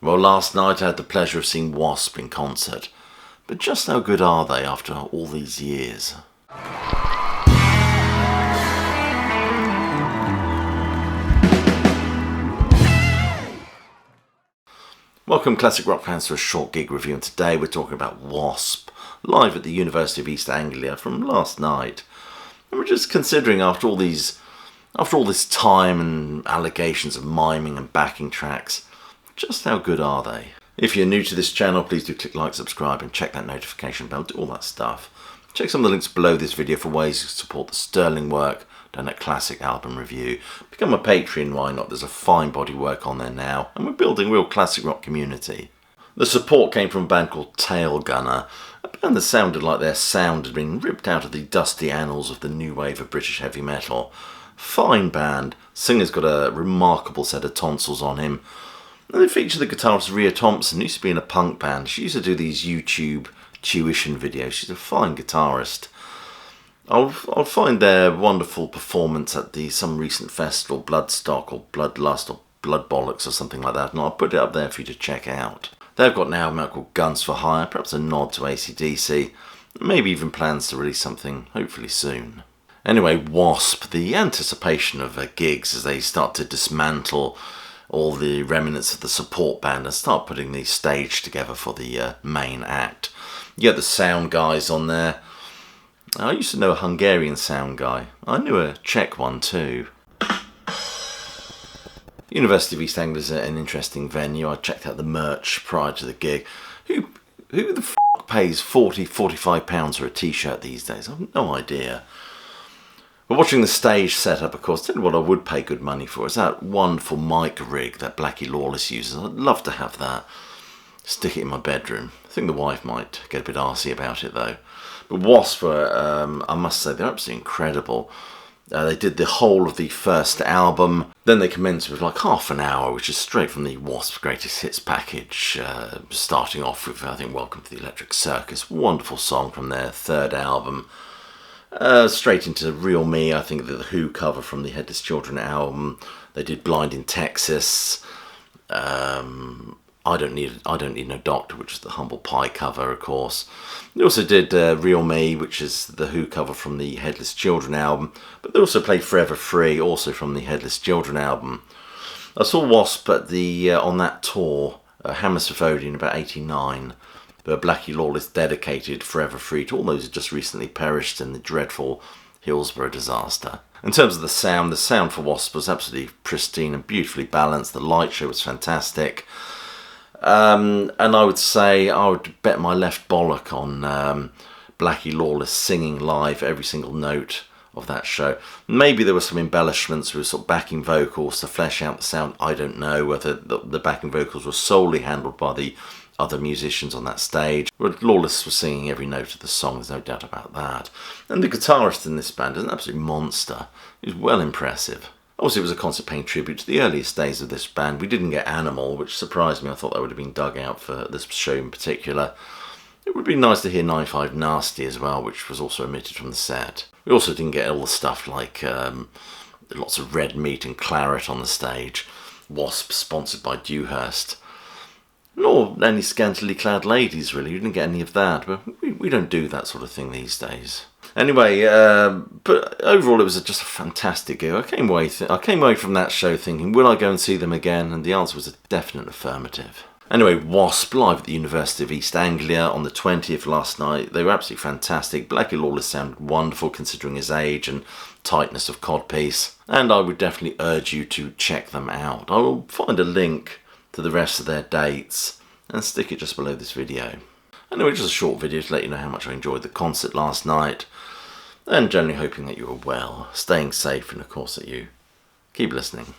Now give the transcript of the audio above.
Well, last night I had the pleasure of seeing W.A.S.P in concert, but just how good are they after all these years? Welcome classic rock fans to a short gig review, and today we're talking about W.A.S.P live at the University of East Anglia from last night. And we're just considering after all this time and allegations of miming and backing tracks, just how good are they? If you're new to this channel, please do click like, subscribe and check that notification bell, do all that stuff. Check some of the links below this video for ways to support the sterling work done at Classic Album Review. Become a Patron, why not? There's a fine body work on there now, and we're building a real classic rock community. The support came from a band called Tail Gunner, a band that sounded like their sound had been ripped out of the dusty annals of the new wave of British heavy metal. Fine band, singer's got a remarkable set of tonsils on him. And they feature the guitarist Rhea Thompson, who used to be in a punk band. She used to do these YouTube tuition videos. She's a fine guitarist. I'll find their wonderful performance at some recent festival, Bloodstock or Bloodlust or Blood Bollocks or something like that, and I'll put it up there for you to check out. They've got an album out called Guns for Hire, perhaps a nod to AC/DC, maybe even plans to release something hopefully soon. Anyway, W.A.S.P, the anticipation of gigs as they start to dismantle all the remnants of the support band and start putting the stage together for the main act. You get the sound guys on there. I used to know a Hungarian sound guy. I knew a Czech one too. University of East Anglia is an interesting venue. I checked out the merch prior to the gig. Who the f*** pays £45 for a t-shirt these days? I've no idea. But watching the stage setup, of course, tell you what I would pay good money for is that wonderful mic rig that Blackie Lawless uses. I'd love to have that. Stick it in my bedroom. I think the wife might get a bit arsey about it though. But W.A.S.P, I must say, they're absolutely incredible. They did the whole of the first album. Then they commenced with like half an hour, which is straight from the W.A.S.P Greatest Hits package. Starting off with, I think, Welcome to the Electric Circus. Wonderful song from their third album. Straight into Real Me, I think the Who cover from the Headless Children album. They did Blind in Texas. I Don't Need No Doctor, which is the Humble Pie cover, of course. They also did Real Me, which is the Who cover from the Headless Children album. But they also played Forever Free, also from the Headless Children album. I saw W.A.S.P on that tour, Hammersmith Odeon, in about '89. Where Blackie Lawless dedicated Forever Free to all those who just recently perished in the dreadful Hillsborough disaster. In terms of the sound for W.A.S.P was absolutely pristine and beautifully balanced. The light show was fantastic. And I would say I would bet my left bollock on Blackie Lawless singing live every single note of that show. Maybe there were some embellishments with sort of backing vocals to flesh out the sound. I don't know whether the backing vocals were solely handled by the other musicians on that stage. But Lawless was singing every note of the song, there's no doubt about that. And the guitarist in this band is an absolute monster. He was well impressive. Obviously, it was a concert paying tribute to the earliest days of this band. We didn't get Animal, which surprised me. I thought that would have been dug out for this show in particular. It would be nice to hear 95 Nasty as well, which was also omitted from the set. We also didn't get all the stuff like lots of red meat and claret on the stage. W.A.S.P sponsored by Dewhurst. Nor any scantily clad ladies, really. We didn't get any of that, but we don't do that sort of thing these days. Anyway, but overall it was just a fantastic gig. I came away from that show thinking, will I go and see them again? And the answer was a definite affirmative. Anyway, W.A.S.P live at the University of East Anglia on the 20th last night. They were absolutely fantastic. Blackie Lawless sounded wonderful considering his age and tightness of codpiece. And I would definitely urge you to check them out. I will find a link to the rest of their dates and stick it just below this video. Anyway, just a short video to let you know how much I enjoyed the concert last night, and generally hoping that you are well, staying safe, and of course that you keep listening.